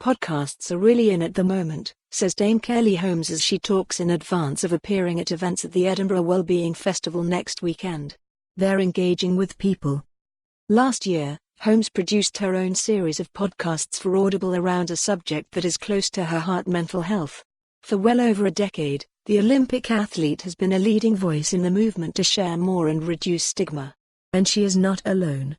Podcasts are really in at the moment, says Dame Kelly Holmes as she talks in advance of appearing at events at the Edinburgh Wellbeing Festival next weekend. They're engaging with people. Last year, Holmes produced her own series of podcasts for Audible around a subject that is close to her heart: mental health. For well over a decade, the Olympic athlete has been a leading voice in the movement to share more and reduce stigma. And she is not alone.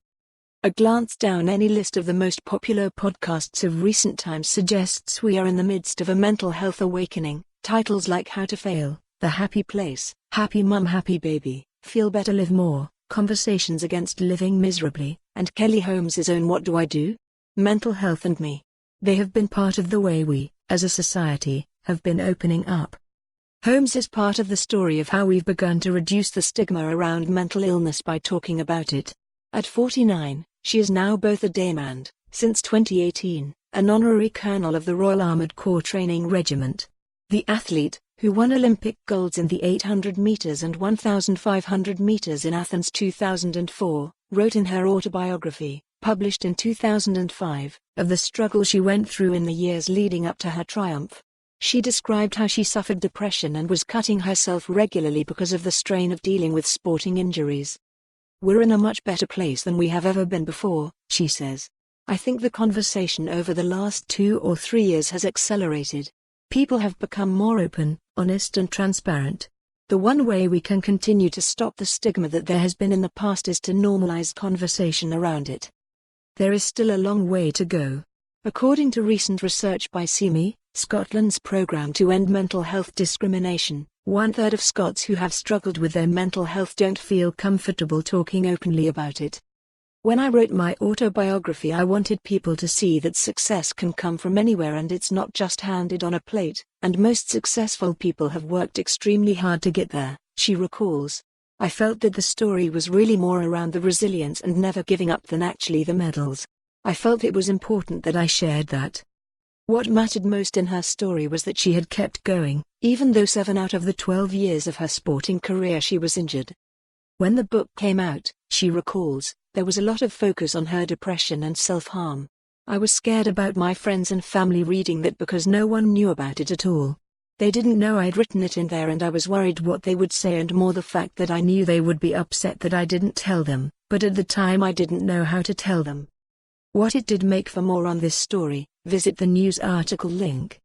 A glance down any list of the most popular podcasts of recent times suggests we are in the midst of a mental health awakening. Titles like How to Fail, The Happy Place, Happy Mum Happy Baby, Feel Better Live More, Conversations Against Living Miserably, and Kelly Holmes' own What Do I Do? Mental Health and Me. They have been part of the way we, as a society, have been opening up. Holmes is part of the story of how we've begun to reduce the stigma around mental illness by talking about it. At 49, she is now both a dame and, since 2018, an honorary colonel of the Royal Armoured Corps Training Regiment. The athlete, who won Olympic golds in the 800 meters and 1,500 meters in Athens 2004, wrote in her autobiography, published in 2005, of the struggle she went through in the years leading up to her triumph. She described how she suffered depression and was cutting herself regularly because of the strain of dealing with sporting injuries. "We're in a much better place than we have ever been before," she says. "I think the conversation over the last 2 or 3 years has accelerated. People have become more open, honest and transparent. The one way we can continue to stop the stigma that there has been in the past is to normalize conversation around it. There is still a long way to go." According to recent research by CME, Scotland's programme to end mental health discrimination, 1/3 of Scots who have struggled with their mental health don't feel comfortable talking openly about it. "When I wrote my autobiography, I wanted people to see that success can come from anywhere and it's not just handed on a plate, and most successful people have worked extremely hard to get there," she recalls. "I felt that the story was really more around the resilience and never giving up than actually the medals. I felt it was important that I shared that." What mattered most in her story was that she had kept going, even though 7 out of the 12 years of her sporting career she was injured. When the book came out, she recalls, there was a lot of focus on her depression and self-harm. "I was scared about my friends and family reading that because no one knew about it at all. They didn't know I'd written it in there and I was worried what they would say, and more the fact that I knew they would be upset that I didn't tell them, but at the time I didn't know how to tell them." What it did make for more on this story, visit the news article link.